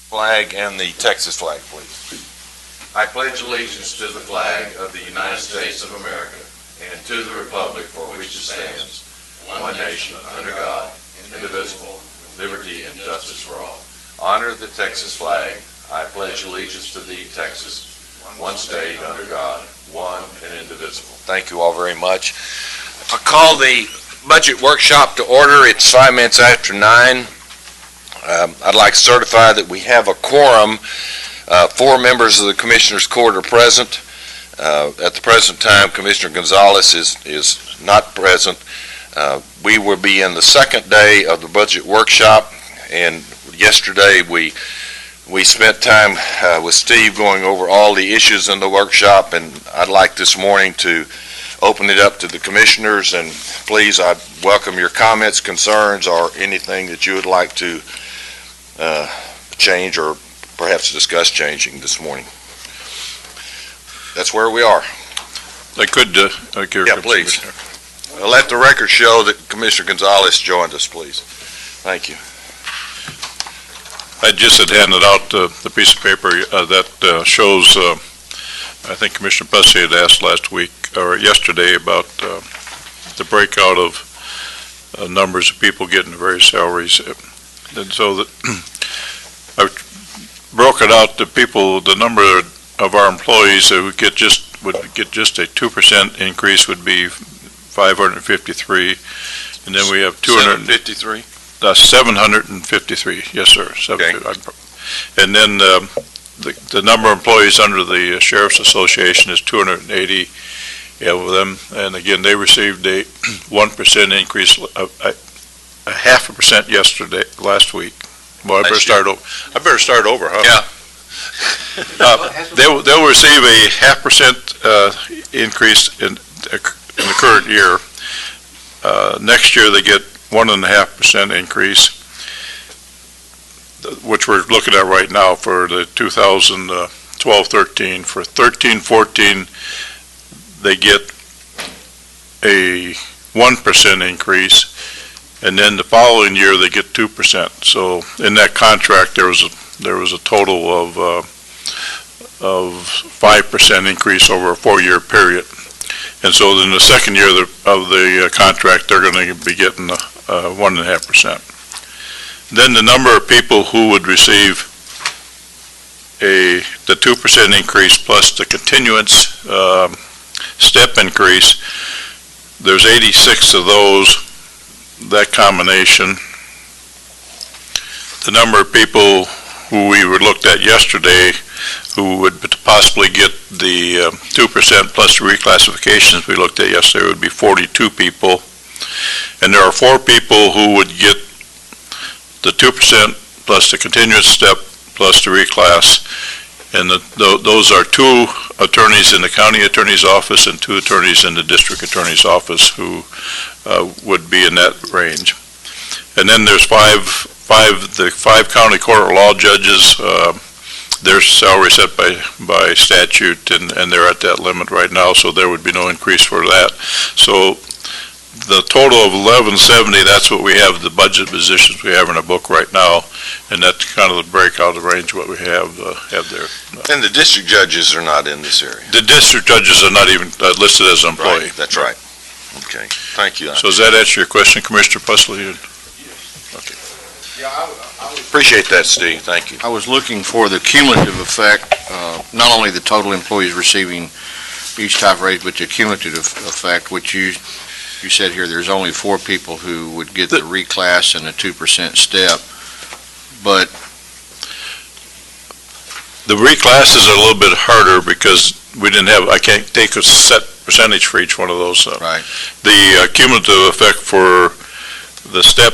Flag and the Texas flag, please. I pledge allegiance to the flag of the United States of America and to the republic for which it stands, one nation, under God, indivisible, with liberty and justice for all. Honor the Texas flag. I pledge allegiance to thee, Texas, one state, under God, one and indivisible. Thank you all very much. I call the budget workshop to order. It's 5 minutes after 9. I'd like to certify that we have a quorum. 4 members of the Commissioners' Court are present. At the present time, Commissioner Gonzalez is not present. We will be in the second day of the budget workshop, and yesterday we spent time with Steve going over all the issues in the workshop, and I'd like this morning to open it up to the commissioners, and please, I welcome your comments, concerns, or anything that you would like to change or perhaps discuss changing this morning. That's where we are. I could, yeah, please. Let the record show that Commissioner Gonzalez joined us, please. Thank you. I just had handed out the piece of paper that shows, I think Commissioner Plessy had asked last week or yesterday about the breakout of numbers of people getting various salaries. And so that I broke it out to people, the number of our employees that would get just a 2% increase would be 553, and then we have 753. 753, yes sir. Okay. And then the number of employees under the Sheriff's Association is 280 of them, and again they received a 1% increase, a 0.5% last week. Well, I better start over, huh? Yeah. They'll receive a 0.5% increase in the current year. Next year they get 1.5% increase, which we're looking at right now for the 2012-13. For 13-14, they get a 1% increase, and then the following year they get 2%. So in that contract there was a total of 5% increase over a 4-year period. And so in the second year of the contract, they're going to be getting 1.5%. Then the number of people who would receive the 2% increase plus the continuance step increase, there's 86 of those, that combination. The number of people who we looked at yesterday who would possibly get the 2% plus the reclassifications we looked at yesterday would be 42 people. And there are 4 people who would get the 2% plus the continuous step plus the reclass. And those are 2 attorneys in the county attorney's office and 2 attorneys in the district attorney's office who would be in that range. And then there's the 5 county court of law judges. Their salary set by statute, and they're at that limit right now, so there would be no increase for that. So the total of 1170, that's what we have, the budget positions we have in a book right now, and that's kind of the breakout of range what we have there. And the district judges are not in this area. The district judges are not even listed as an employee. Right, that's right. Okay, thank you. So does that answer your question, Commissioner Plessy? Yes. Okay. Yeah, I Appreciate that, Steve. Thank you. I was looking for the cumulative effect, not only the total employees receiving each type raise, but the cumulative effect, which you said here there's only 4 people who would get the reclass and a 2% step, but the reclass is a little bit harder because I can't take a set percentage for each one of those. Right. The cumulative effect for the step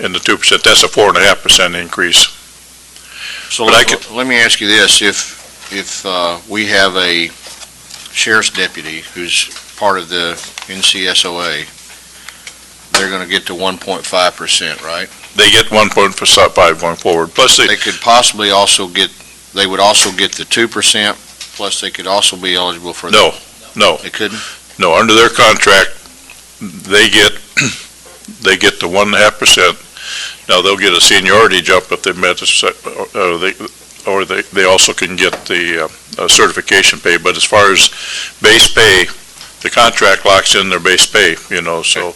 and the 2%, that's a 4.5% increase. So let me ask you this: if we have a sheriff's deputy who's part of the NCSOA, they're going to get to 1.5%, right? They get 1.5 going forward. Plus they could possibly also get. They would also get the 2%. Plus, they could also be eligible for. No. They couldn't. No, under their contract, they get the 1.5%. Now, they'll get a seniority jump if they met, or they also can get the certification pay. But as far as base pay, the contract locks in their base pay, so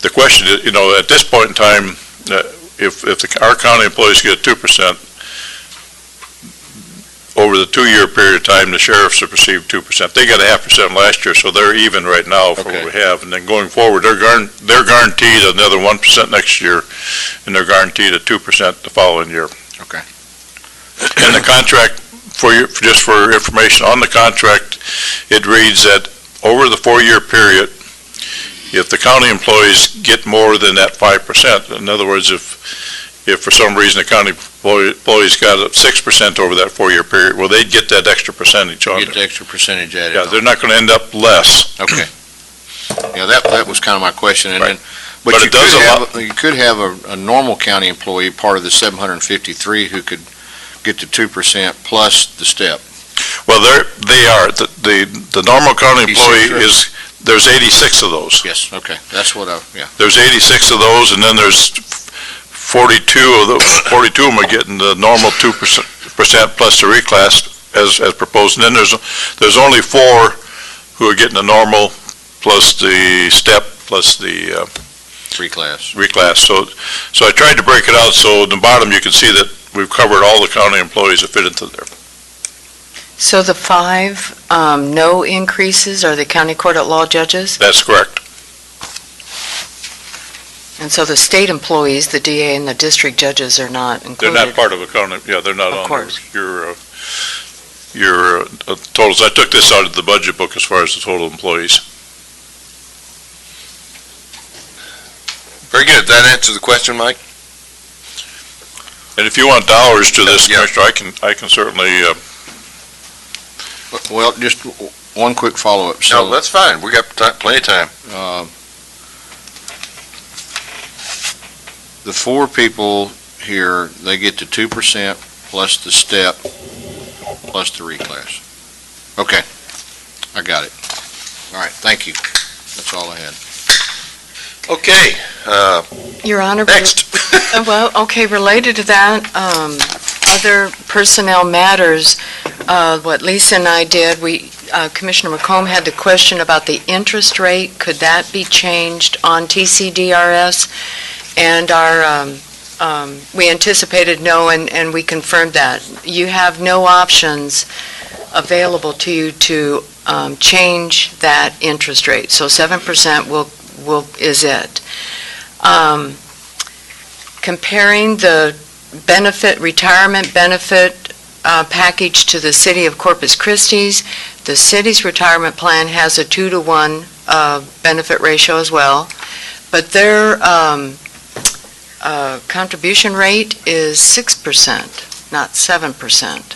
the question is, at this point in time, if our county employees get 2%, over the 2-year period of time, the sheriffs have received 2%. They got 0.5% last year, so they're even right now for what we have. And then going forward, they're guaranteed another 1% next year, and they're guaranteed a 2% the following year. Okay. And the contract, just for information, on the contract, it reads that over the 4-year period, if the county employees get more than that 5%, in other words, if for some reason the county employees got 6% over that 4-year period, well, they'd get that extra percentage on Get the extra percentage added Yeah, on. they're not going to end up less. Okay. Yeah, that was kind of my question. And Right. then, But you it does you could have a normal county employee, part of the 753, who could get the 2% plus the step. Well, they are. The normal county employee 86, is, there's 86 of those. Yes, okay. That's what yeah. There's 86 of those, and then there's 42 of them are getting the normal 2% plus the reclass as proposed. And then there's only 4 who are getting the normal plus the step plus the Reclass. reclass. So I tried to break it out, so at the bottom you can see that we've covered all the county employees that fit into there. So the 5 no increases are the county court at law judges? That's correct. And so the state employees, the DA and the district judges are not They're included? not part of a county, they're not Of on course. your totals. I took this out of the budget book as far as the total employees. Very good. That answers the question, Mike? And if you want dollars to this, Yeah. Commissioner, I can certainly, Well, just one quick follow-up. No, So, that's fine. We got plenty of time. the 4 people here, they get the 2% plus the step plus the reclass. Okay, I got it. All right, thank you. That's all I had. Okay, Your Honor. next. Well, okay, related to that, other personnel matters, what Lisa and I did, Commissioner McComb had the question about the interest rate. Could that be changed on TCDRS? And we anticipated no, and we confirmed that. You have no options available to you to change that interest rate. So 7% is it. Comparing the retirement benefit package to the city of Corpus Christi's, the city's retirement plan has a 2-to-1 benefit ratio as well, but their contribution rate is 6%, not 7%.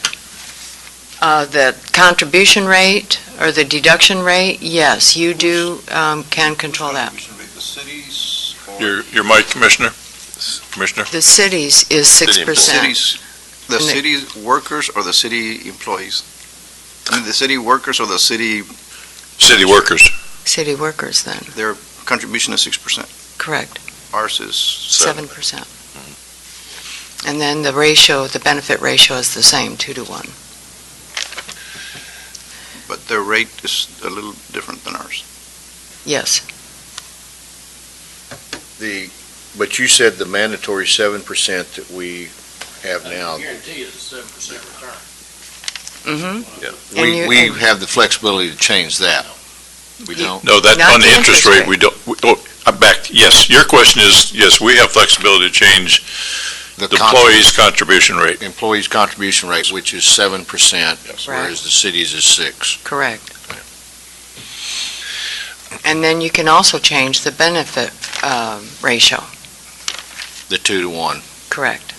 The contribution rate or the deduction rate, yes, you can control that. The cities or your mic, Commissioner? The city's is 6%. the And city workers or the city employees? I mean, the city workers or the city, City workers. City workers then, their contribution is 6%. correct, Ours is 7%. And then the ratio, the benefit ratio is the same, 2-to-1. but their rate is a little different than ours. Yes, But you said the mandatory 7% that we have now, Guarantee is a 7% return. mm-hmm. And you- we have the flexibility to change that. We don't? No, that's Not on the the interest interest rate, we don't, I'm back, yes, your question is, yes, we have flexibility to change the employee's contribution rate. Employees' contribution rate, which is 7%, whereas the city's is 6%. Correct. And then you can also change the benefit ratio, The 2-to-1. correct.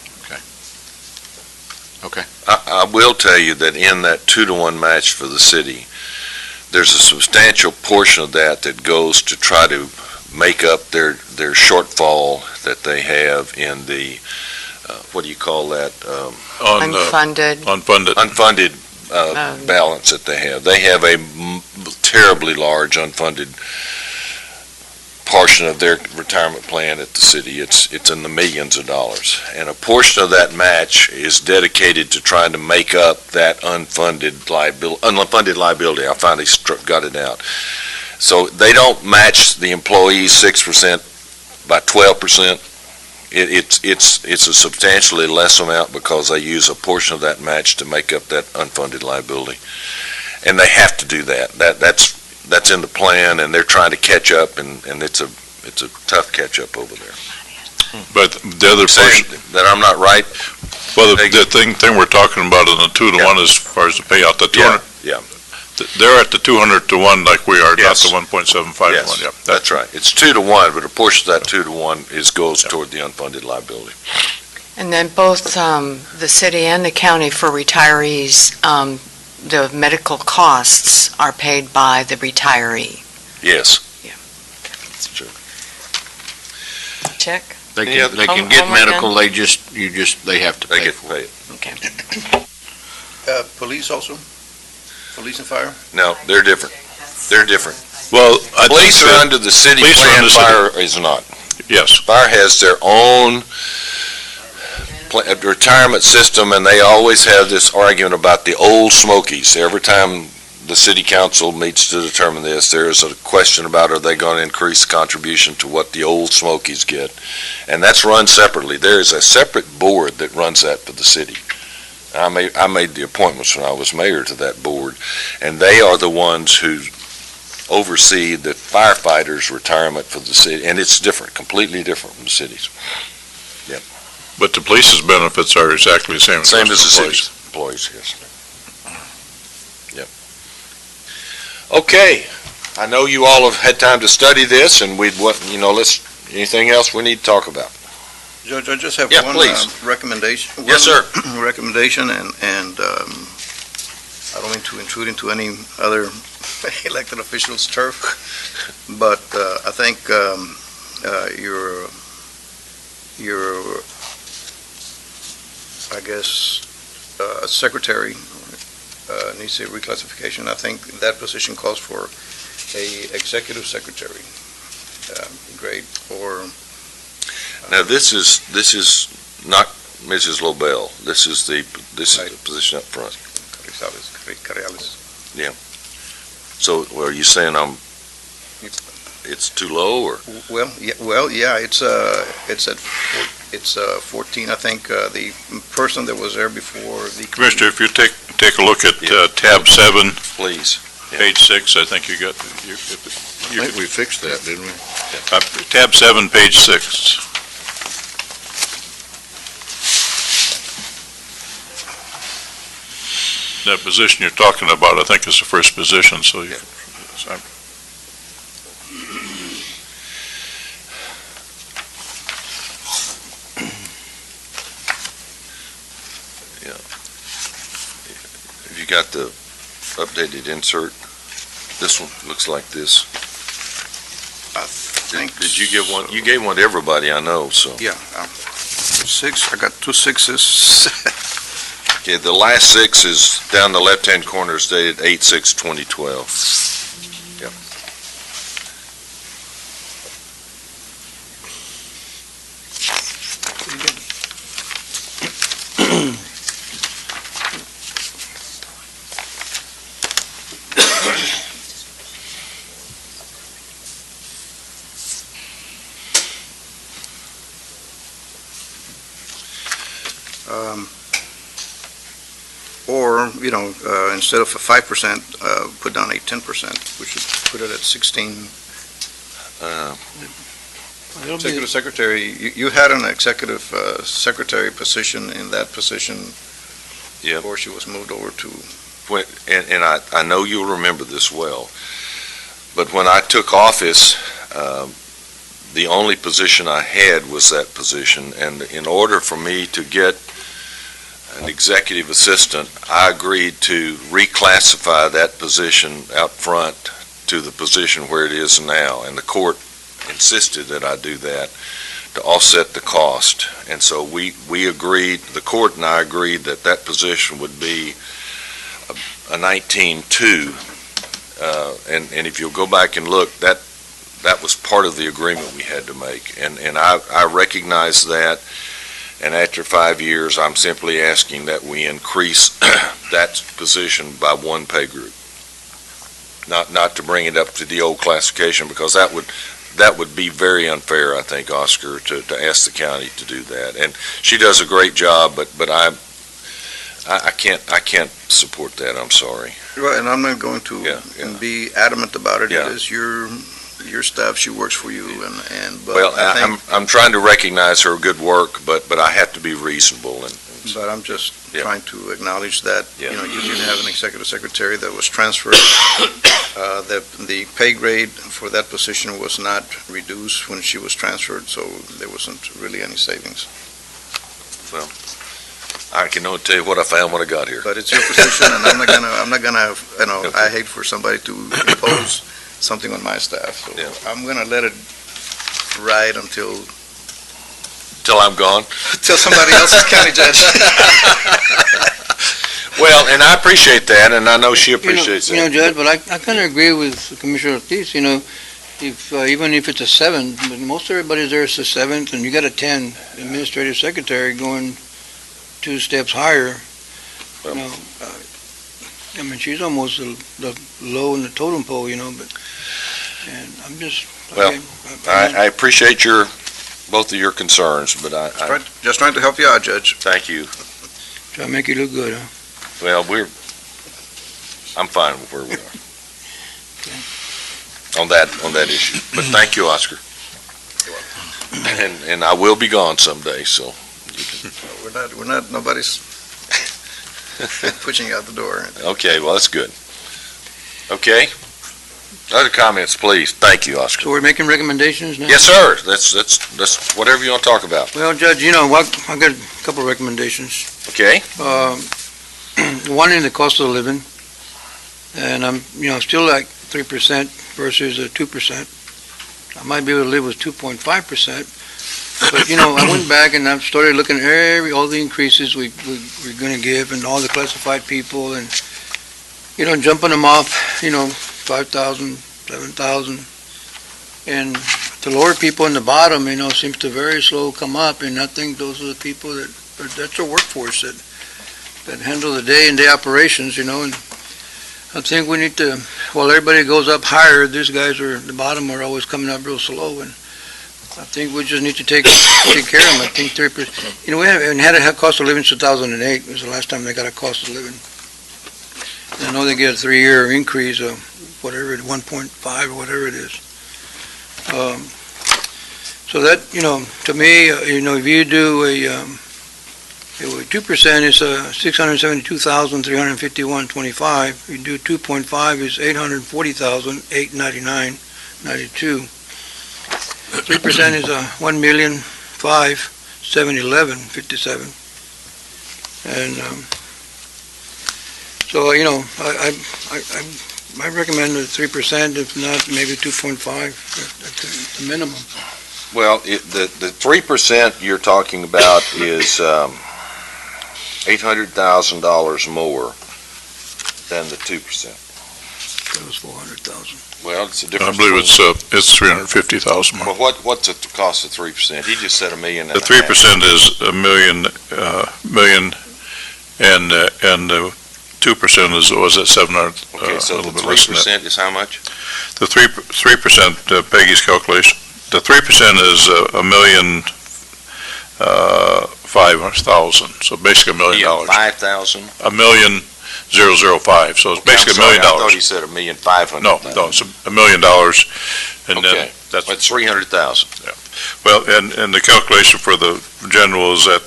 I will tell you that in that 2-to-1 match for the city, there's a substantial portion of that goes to try to make up their shortfall that they have in the, what do you call that? Unfunded, Unfunded balance that they have. They have a terribly large unfunded portion of their retirement plan at the city. It's in the millions of dollars. And a portion of that match is dedicated to trying to make up that unfunded liability. I finally got it out. So they don't match the employees 6% by 12%. It's a substantially less amount because they use a portion of that match to make up that unfunded liability. And they have to do that. That's in the plan, and they're trying to catch up, and it's a tough catch up over there. But the other Saying portion, that I'm not right? well, the thing we're talking about in the 2-to-1 as far as the payout, the 200. Yeah. They're at the 200-to-1 like we are, not Yes. the 1.75-to-1. Yes, Yep. that's right. It's 2-to-1, but a portion of that 2-to-1 goes toward the unfunded liability. And then both the city and the county for retirees, the medical costs are paid by the retiree. Yes. Yeah. That's true. Check? They Any can, other- they can Oh, get oh my medical, they have to They pay get for it. paid. Okay. Police also? Police and fire? No, they're different. They're different. Well, I think Police are that, under the city police are plan, under city. fire is not. yes, Fire has their own retirement system, and they always have this argument about the old Smokies. Every time the city council meets to determine this, there is a question about are they going to increase the contribution to what the old Smokies get? And that's run separately. There is a separate board that runs that for the city. I made the appointments when I was mayor to that board, and they are the ones who oversee the firefighters' retirement for the city, and it's different, completely different from the cities. but the police's benefits are exactly the same. Same as the employees. city's employees, yes. Yep. Okay, I know you all have had time to study this, and anything else we need to talk about? Judge, I just have Yeah, one please. recommendation. Yes, sir. Recommendation, and I don't mean to intrude into any other elected officials' turf, but I think your I guess, secretary needs a reclassification. I think that position calls for a executive secretary grade, or Now, this is not Mrs. Lobel. This is the position up front. Carrizales. So, are you saying it's too low, or? Well, yeah, it's at 14, I think, the person that was there before the. Commissioner, if you take a look at Yeah. tab 7, Please. page 6, I think you got, I think we fixed that, didn't we? tab 7, page 6. That position you're talking about, I think is the first position, so you, Have you got the updated insert? This one looks like this. Did you give one? You gave one to everybody, I know, so. Yeah, 6, I got 2 6s. Okay, the last 6 is down the left-hand corner, is dated 8/6/2012. Yep. Or, instead of a 5%, put down a 10%, we should put it at 16. Executive secretary, you had an executive secretary position in that position. Yep. Before she was moved over to. And I know you'll remember this well, but when I took office, the only position I had was that position, and in order for me to get an executive assistant, I agreed to reclassify that position out front to the position where it is now, and the court insisted that I do that to offset the cost. And so we agreed, the court and I agreed that that position would be a 19.2, and if you'll go back and look, That was part of the agreement we had to make, and I recognize that, and after 5 years, I'm simply asking that we increase that position by one pay group. Not to bring it up to the old classification, because that would be very unfair, I think, Oscar, to ask the county to do that. And she does a great job, but I can't support that, I'm sorry. Well, and I'm not going to Yeah. be adamant about it. Yeah. It is your staff, she works for you, but Well, I think, I'm trying to recognize her good work, but I have to be reasonable, and but I'm just Yeah. trying to acknowledge that, Yeah. you did have an executive secretary that was transferred. The pay grade for that position was not reduced when she was transferred, so there wasn't really any savings. I can only tell you what I found when I got here. But it's your position, and I'm not gonna, I hate for somebody to impose something on my staff, so Yeah. I'm gonna let it ride until Till I'm gone? somebody else is county judge. Well, and I appreciate that, and I know she appreciates You know, that. Judge, but I kind of agree with Commissioner Ortiz, if, even if it's a 7, but most everybody's there is a 7th, and you got a 10 administrative secretary going 2 steps higher, I mean, she's almost the low in the totem pole, but, and I'm just. Well, okay, I appreciate both of your concerns, but I Just trying to help you out, Judge. thank you. Try to make you look good, huh? Well, I'm fine with where we are. On that issue. But thank you, Oscar. And I will be gone someday, so. We're not, nobody's pushing you out the door. Okay, well, that's good. Okay. Other comments, please. Thank you, Oscar. So we're making recommendations now? Yes, sir. That's whatever you want to talk about. Well, Judge, I got a couple of recommendations. Okay? One in the cost of living, and I'm, still like 3% versus 2%. I might be able to live with 2.5%, but, I went back and I've started looking at all the increases we're going to give and all the classified people and, jumping them off, 5,000, 7,000. And the lower people in the bottom, seems to very slow come up, and I think those are the people that's our workforce that handle the day-and-day operations, and I think we need to, while everybody goes up higher, these guys at the bottom are always coming up real slow, and I think we just need to take care of them. I think 3%, we haven't had a cost of living since 2008, was the last time they got a cost of living. And I know they get a 3-year increase of whatever, 1.5 or whatever it is. So that, to me, if you do a 2% is 672,351.25. You do 2.5 is 840,899.92. 3% is 1,005,711.57. And so I recommend 3%, if not maybe 2.5 at the minimum. Well, the 3% you're talking about is $800,000 more than the 2%. That was 400,000. Well, it's a I difference. believe it's 350,000 more. Well, what's the cost of 3%? He just said $1.5 million. The 3% is $1 million, and the 2% was at 700. Okay, so a the little bit less than that. 3% is how much? The 3%, Peggy's calculation, the 3% is $1,500,000, so basically $1 million. 5,000? $1,005,000, so it's basically $1 million. I thought he said $1,500,000. No, it's $1 million, and Okay, then that's, that's 300,000. well, and the calculation for the general is at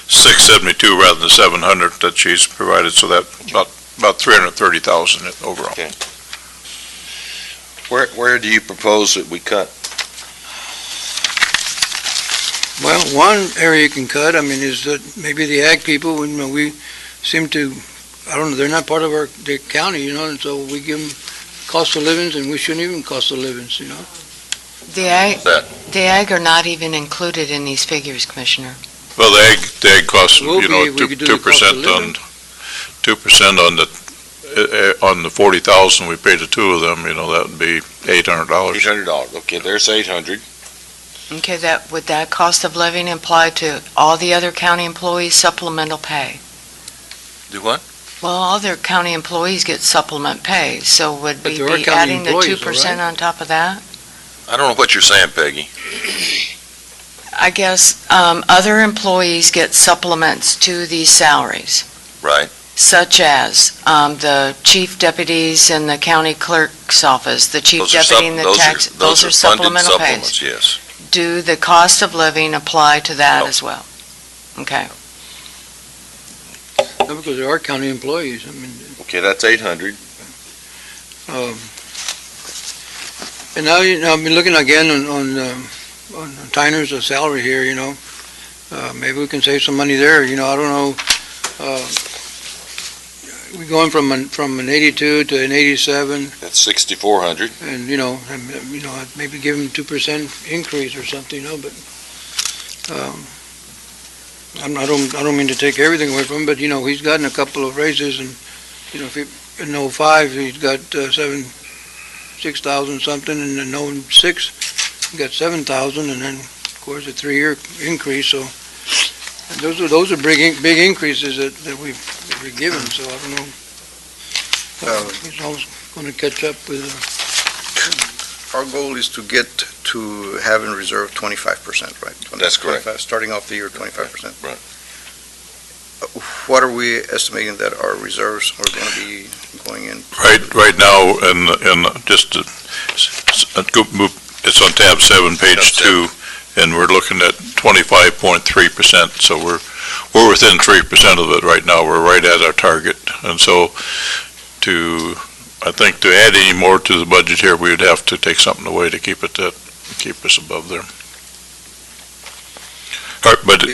672 rather than 700 that she's provided, so that about 330,000 overall. Okay. Where do you propose that we cut? Well, one area you can cut, is that maybe the ag people, we seem to, I don't know, they're not part of the county, and so we give them cost of livings, and we shouldn't even cost of livings, The ag are not even included in these figures, Commissioner. Well, the egg costs, Will be if we could do the cost of 2% on, living. 2% on the on the 40,000 we pay the two of them, that would be $800. $800. Okay, there's 800. Okay, would that cost of living apply to all the other county employees supplemental pay? Do what? Well, all their county employees get supplement pay, so would But we there are be county adding the employees, 2% though, on top of that? I don't know what you're saying, Peggy. I guess other employees get supplements to these salaries, Right. such as the chief deputies in the county clerk's office, the chief Those are deputy in the tax, those are funded supplemental pays. supplements, yes. Do the cost of living apply to that No. as well? Okay. No, because there are county employees. I mean, Okay, that's 800. and now, I've been looking again on Tyner's salary here, maybe we can save some money there, I don't know. We're going from an 82 to an 87, That's 6,400. and, maybe give him 2% increase or something, but, I don't mean to take everything away from him, but, he's gotten a couple of raises, and, if he, in '05, he's got 6,000 something, and in '06, he got 7,000, and then, of course, a 3-year increase, so, and those are big increases that we're given, so I don't know. He's always going to catch up with, Our goal is to get to have in reserve 25%, right? That's correct. 25, starting off the year, 25%. Right. What are we estimating that our reserves are going to be going in? Right now, and just to it's on tab 7, page 2, and we're looking at 25.3%, so we're within 3% of it right now. We're right at our target, and so I think to add any more to the budget here, we would have to take something away to keep us above there. All right, but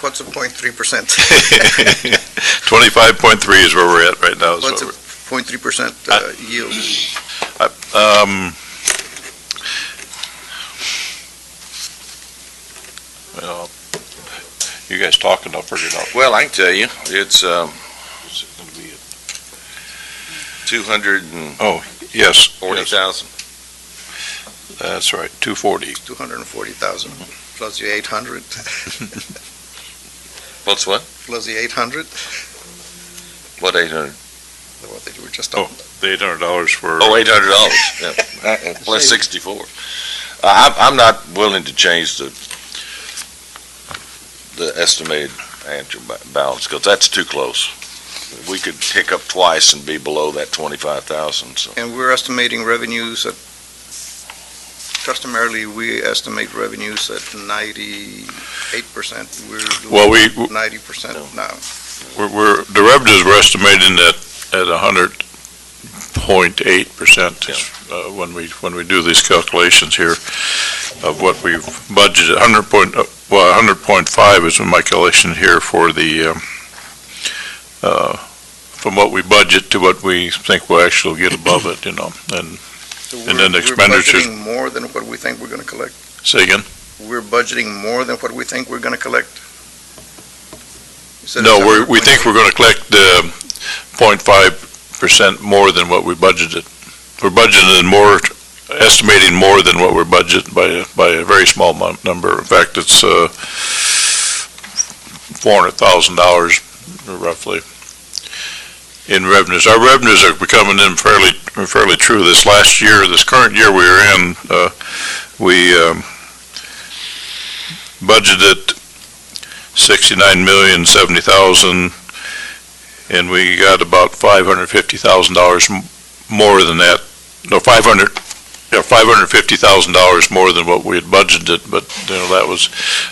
What's a 0.3%? 25.3 is where we're at right now. What's a 0.3% yield? Well, you guys talking, I'll figure it out. Well, I can tell you, it's 240,000. Oh, yes, that's right, 240. 240,000 plus the 800, What's what? plus the 800, What 800? what that you were just talking about. The $800 for. Oh, $800, yeah. Plus 64. I'm not willing to change the estimated annual balance, because that's too close. We could tick up twice and be below that 25,000, so. And we're estimating revenues at, customarily, we estimate revenues at 98%. We're Well, doing 90% now. the revenues we're estimating at 100.8%, when we do these calculations here of what we've budgeted. 100.5 is my calculation here for the, from what we budget to what we think we'll actually get above it, and So And then we're expenditures- budgeting more than what we think we're going to collect. say again? We're budgeting more than what we think we're going to collect. You said No, it's we think we're going to collect 0.5% more than what we budgeted. We're budgeting more, estimating more than what we're budgeted by a very small number. In fact, it's $400,000 roughly in revenues. Our revenues are becoming in fairly true. This current year we are in, we budgeted $69,070,000, and we got about $550,000 more than that. No, $550,000 more than what we had budgeted, but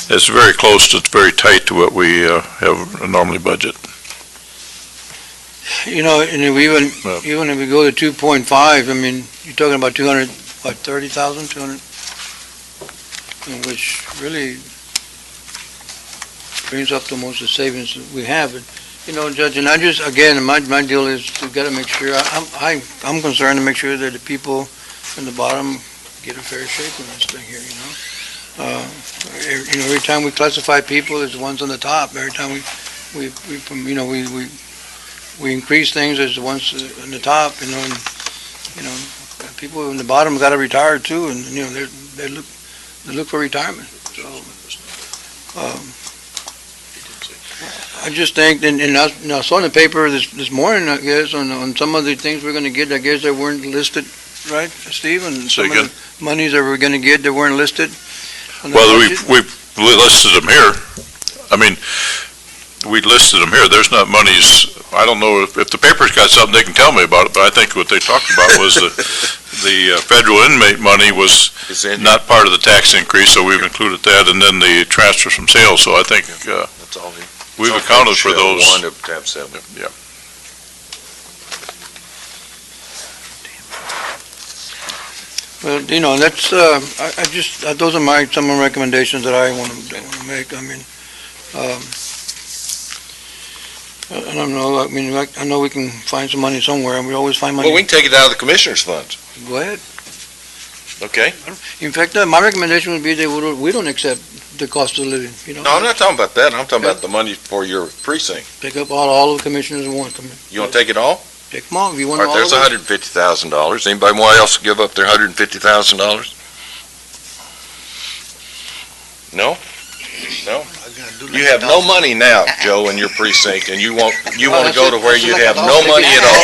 it's very close. It's very tight to what we have normally budget. and if even if we go to 2.5, I mean, you're talking about 30,000, 200, which really brings up to most of the savings that we have. And, Judge, and again, my deal is to gotta make sure, I'm concerned to make sure that the people in the bottom get a fair shake in this thing here, every time we classify people, it's the ones on the top. Every time we we increase things as the ones on the top, and, people in the bottom gotta retire too, and, they look for retirement, so, I just think, and I saw in the paper this morning, I guess, on some of the things we're gonna get, I guess they weren't listed, right, Steve? And some of the monies that we're gonna get, they weren't listed on the Well, budget? we've listed them here. I mean, we listed them here. There's not monies, I don't know if the paper's got something, they can tell me about it, but I think what they talked about was the federal inmate money was It's in here. not part of the tax increase, so we've included that, and then the transfers from sales, so I think, That's all. we've accounted for those. 1 of tab 7. Yeah. Well, that's, those are some of the recommendations that I want to make. I mean, I don't know, I know we can find some money somewhere, and we always find money. Well, we can take it out of the commissioner's funds, Go ahead. okay? In fact, my recommendation would be that we don't accept the cost of living, No, I'm not talking about that. I'm talking about the money for your precinct. Take up all the commissioners want. You want to take it all? Take them all, if you want All right, all there's of them. $150,000. Anybody else give up their $150,000? No? No? You have no money now, Joe, in your precinct, and you want to go to where you'd have no money at all.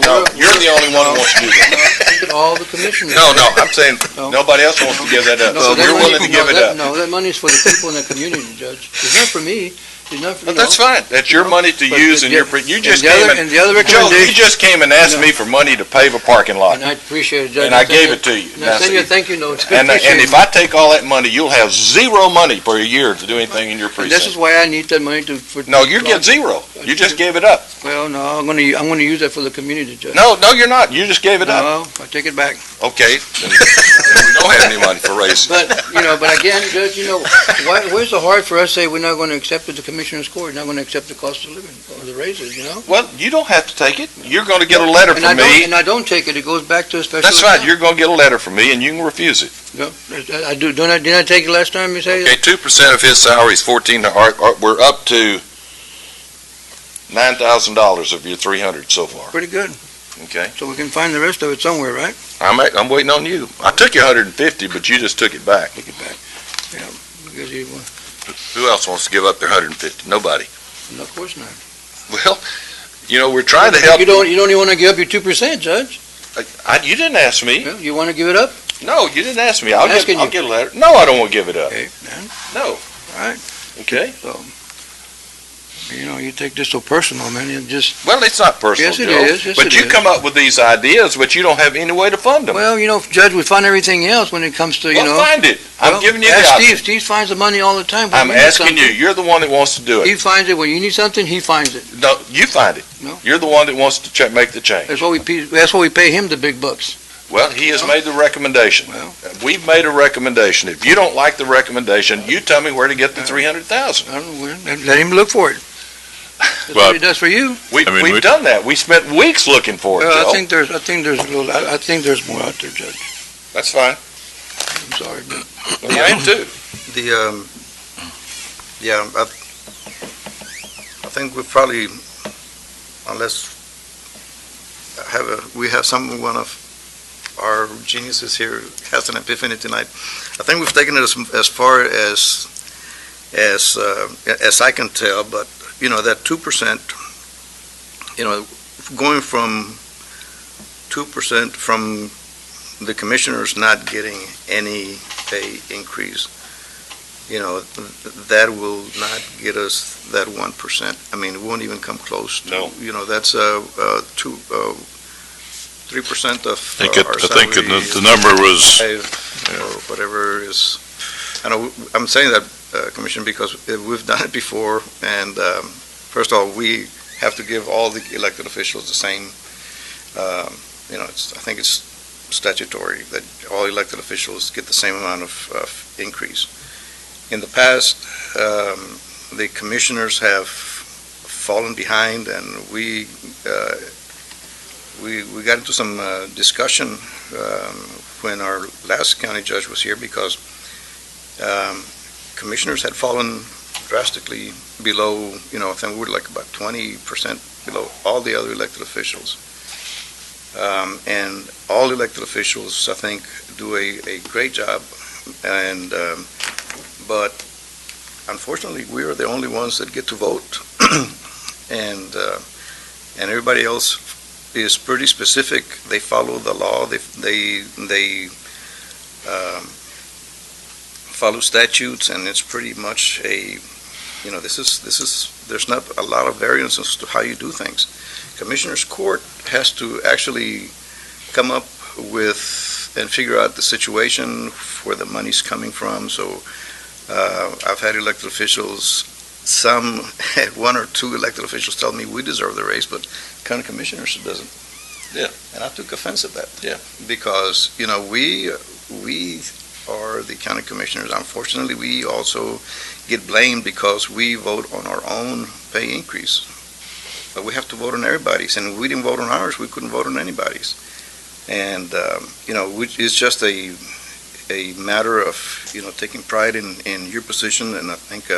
No, you're the only one who wants to do that. All the commissioners. No, I'm saying, No. nobody else wants to give that up, No, so that you're money- willing to give it that- up. No, that money's for the people in the community, Judge. It's not for me. It's not for, But that's fine. That's your money to But use in the- your, you just and the came other- and, and the other Joe, you recommendation- just came and asked me for money to pave a parking lot, And I appreciate it, Judge. and I gave it to you. And I send you a thank you note. And if I take all that money, you'll have zero money for a year to do anything in your And this is precinct. why I need that money to. No, you get zero. You just gave it up. Well, no, I'm gonna use that for the community, Judge. No, you're not. You just gave it up. No, I take it back. Okay, then we don't have any money for raises. But, but again, Judge, where's the heart for us to say we're not gonna accept it, the commissioner's court, not gonna accept the cost of living, or the raises, Well, you don't have to take it. You're going to get a letter And I from don't, me. and I don't take it, it goes back to a special. That's fine. account. You're going to get a letter from me, and you can refuse it. No, I do, didn't I take it last time you say? Okay, 2% of his salary is 14, we're up to $9,000 of your 300 so far, Pretty good, okay? so we can find the rest of it somewhere, right? I'm waiting on you. I took you 150, but you just took it back. Take it back. Yeah, because you, Who else wants to give up their 150? Nobody. no, of course not. Well, we're trying to help. You don't even wanna give up your 2%, Judge? You didn't ask me. Yeah, you wanna give it up? No, you didn't ask me. I'm asking I'll you. get a letter. No, I don't want to give it up. Okay, man, No. all right, Okay. so, you take this so personal, man, you just, Well, it's not personal, Yes, it Joe. is. Yes, But it you is. come up with these ideas, but you don't have any way to fund them. well, Judge, we find everything else when it comes to, Well, find it. I'm Well, giving you the ask option. Steve finds the money all the time. when I'm we need asking you. something. You're the one that wants to do He it. finds it, when you need something, he finds it. No, you find it. No. You're the one that wants to make the change. That's why we pay him the big bucks. Well, he has made the recommendation. Well. We've made a recommendation. If you don't like the recommendation, you tell me where to get the 300,000. I don't know, let him look for it. That's Well, what he does for you. We've I mean, we- done that. We spent weeks looking for it, Well, Joe. I think there's more out there, Judge. That's fine. I'm sorry, but I am too. I think we probably, unless we have one of our geniuses here has an epiphany tonight. I think we've taken it as far as I can tell, but that 2%, going from 2% from the commissioners not getting any pay increase, that will not get us that 1%. I mean, it won't even come close to. No. That's 3% of I our think salary the number was, or whatever is. I know I'm saying that, Commissioner, because we've done it before, and first of all, we have to give all the elected officials the same. I think it's statutory that all elected officials get the same amount of increase. In the past, the commissioners have fallen behind, and we got into some discussion when our last county judge was here, because commissioners had fallen drastically below, I think we're like about 20% below all the other elected officials. And all elected officials, I think, do a great job, but unfortunately, we are the only ones that get to vote, and everybody else is pretty specific. They follow the law. They follow statutes, and it's pretty much there's not a lot of variance as to how you do things. Commissioner's Court has to actually come up with and figure out the situation where the money's coming from. So I've had elected officials, one or two elected officials tell me we deserve the raise, but county commissioners doesn't. Yeah. And I took offense at that. Yeah. Because, we are the county commissioners. Unfortunately, we also get blamed because we vote on our own pay increase. But we have to vote on everybody's, and if we didn't vote on ours, we couldn't vote on anybody's. And, it's just a matter of, taking pride in your position, and I think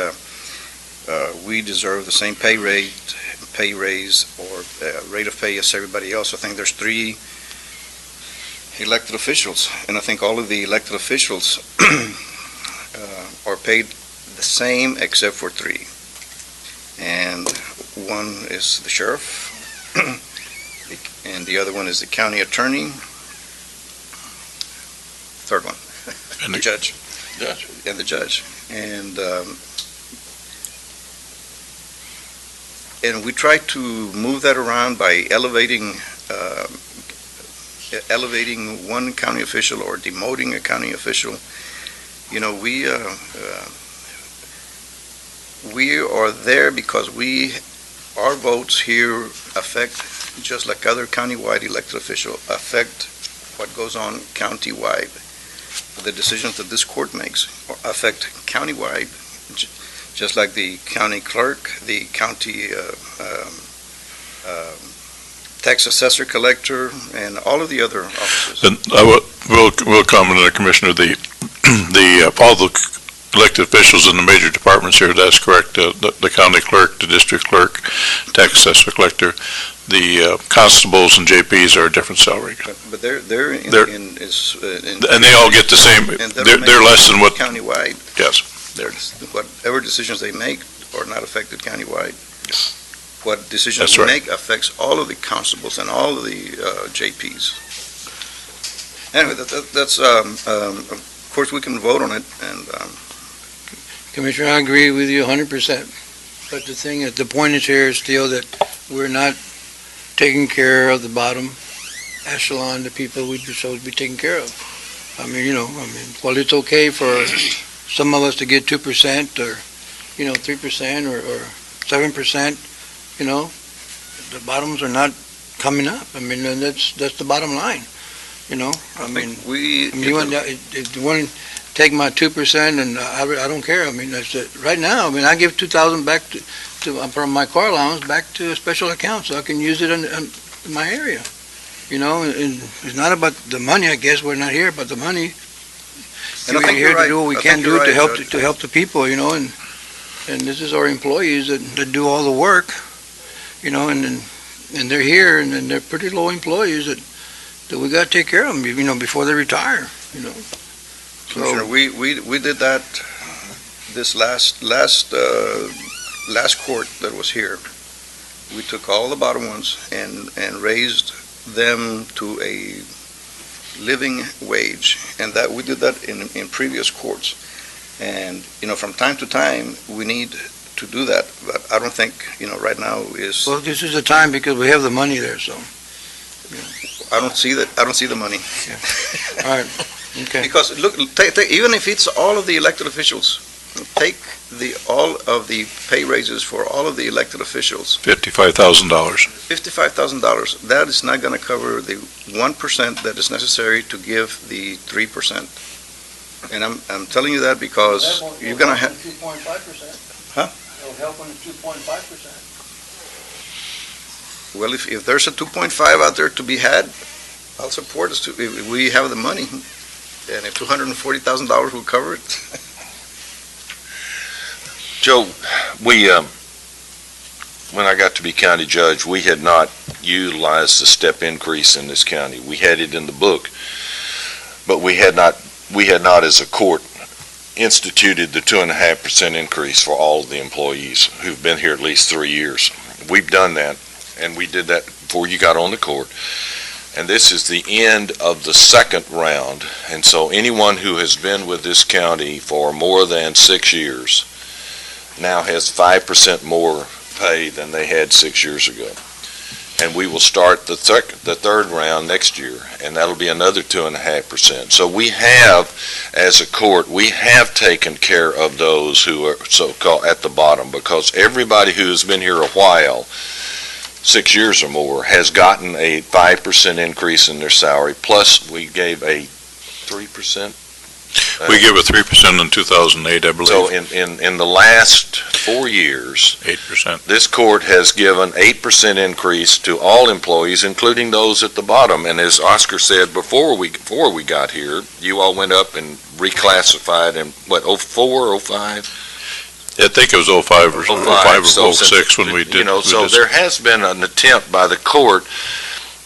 we deserve the same pay raise, or rate of pay as everybody else. I think there's 3 elected officials, and I think all of the elected officials are paid the same except for 3. And one is the sheriff, and the other one is the county attorney. Third one, And the judge. Judge. And the judge. And we try to move that around by elevating one county official or demoting a county official. We are there because our votes here affect, just like other countywide elected officials, affect what goes on countywide. The decisions that this court makes affect countywide, just like the county clerk, the county tax assessor collector, and all of the other offices. And we'll comment on the Commissioner, all the elected officials in the major departments here, that's correct. The county clerk, the district clerk, tax assessor collector, the constables and JPs are a different salary. But they're and they all get the same, they're less than what, countywide. yes. Whatever decisions they make are not affected countywide. What decisions That's we right. make affects all of the constables and all of the JPs. Anyway, that's of course we can vote on it, and Commissioner, I agree with you 100%. But the point is here still that we're not taking care of the bottom echelon, the people we're supposed to be taking care of. While it's okay for some of us to get 2% or, 3% or 7%, the bottoms are not coming up. That's the bottom line, if you want to take my 2% and I don't care. That's it. Right now, I give $2,000 back from my car allowance back to a special account so I can use it in my area. And it's not about the money. I guess we're not here about the money. And I We're think here you're to right. do what we I can think do you're to right, help the people. And this is our employees that do all the work. And they're here, and they're pretty low employees that we got to take care of them, before they retire. Commissioner, we did that this last court that was here. We took all the bottom ones and raised them to a living wage, and that we did that in previous courts. And from time to time we need to do that, but I don't think right now is. Well, this is the time because we have the money there. So I don't see that. I don't see the money. all right, okay. Because look, even if it's all of the elected officials, take all of the pay raises for all of the elected officials, $55,000. $55,000. That is not going to cover the 1% that is necessary to give the 3%. And I'm telling you that because you're going to have. 2.5%. Huh? It'll help on the 2.5%. Well, if there's a 2.5 out there to be had, I'll support us. If we have the money, and if $240,000 will cover it. Joe, when I got to be county judge, we had not utilized the step increase in this county. We had it in the book, but we had not as a court instituted the 2.5% increase for all of the employees who've been here at least 3 years. We've done that, and we did that before you got on the court. And this is the end of the second round, and so anyone who has been with this county for more than 6 years now has 5% more pay than they had 6 years ago. And we will start the third round next year, and that'll be another 2.5%. So we have, as a court, we have taken care of those who are so-called at the bottom, because everybody who has been here a while, 6 years or more, has gotten a 5% increase in their salary, plus we gave a 3%. We gave a 3% in 2008, I believe. So in the last 4 years, 8%. this court has given 8% increase to all employees, including those at the bottom. And as Oscar said, before we got here, you all went up and reclassified in, what, 04, 05? I think it was 05 or 05 or 06 when we did. You know, so there has been an attempt by the court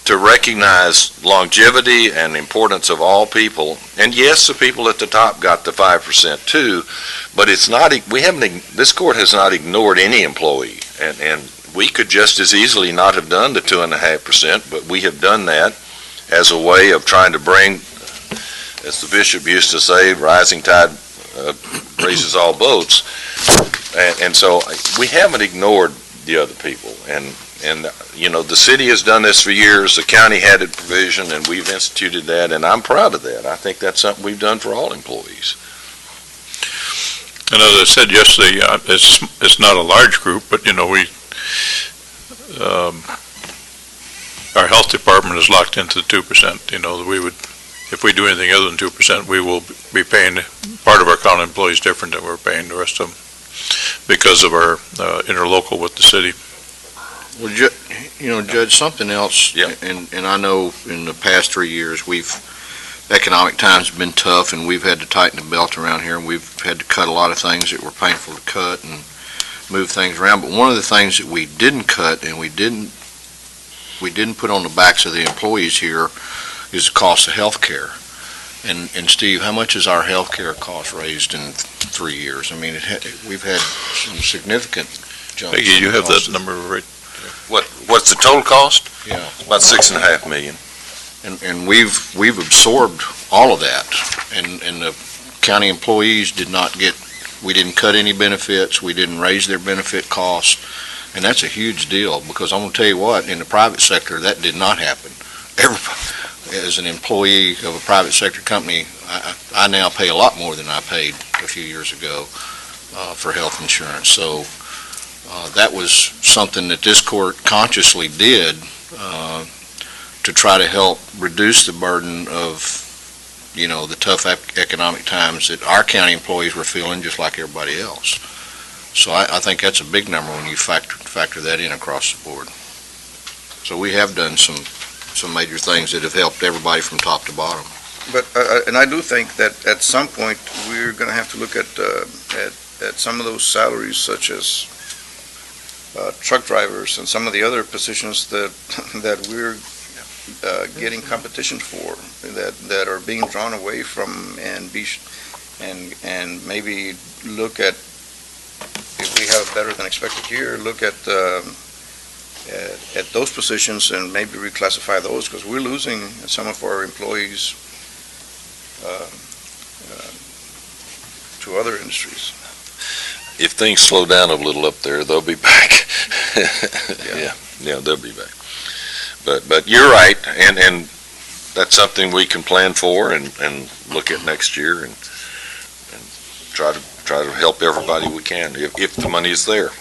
to recognize longevity and importance of all people. And yes, the people at the top got the 5% too, but it's not, this court has not ignored any employee. And we could just as easily not have done the 2.5%, but we have done that as a way of trying to bring, as the bishop used to say, rising tide raises all boats. And so we haven't ignored the other people. And you know, the city has done this for years, the county had a provision, and we've instituted that, and I'm proud of that. I think that's something we've done for all employees. And as I said yesterday, it's not a large group, but, you know, our health department is locked into the 2%. You know, if we do anything other than 2%, we will be paying part of our county employees different than we're paying the rest of them because of our interlocal with the city. Well, you know, Judge, something else, Yeah. and I know in the past 3 years, economic times have been tough, and we've had to tighten the belt around here, and we've had to cut a lot of things that were painful to cut and move things around. But one of the things that we didn't cut and we didn't put on the backs of the employees here is the cost of health care. And Steve, how much has our health care cost raised in 3 years? I mean, we've had some significant jumps. Peggy, you have that number right? What's the total cost? Yeah. About $6.5 million. And we've absorbed all of that, and the county employees we didn't cut any benefits, we didn't raise their benefit costs, and that's a huge deal, because I'm going to tell you what, in the private sector, that did not happen. As an employee of a private sector company, I now pay a lot more than I paid a few years ago for health insurance, so that was something that this court consciously did to try to help reduce the burden of, you know, the tough economic times that our county employees were feeling just like everybody else. So I think that's a big number when you factor that in across the board. So we have done some major things that have helped everybody from top to bottom. But, and I do think that at some point, we're going to have to look at some of those salaries, such as truck drivers and some of the other positions that we're getting competition for, that are being drawn away from, and maybe look at, if we have a better than expected year, look at those positions and maybe reclassify those, because we're losing some of our employees to other industries. If things slow down a little up there, they'll be back. Yeah, they'll be back. But you're right, and that's something we can plan for and look at next year and try to help everybody we can if the money is there.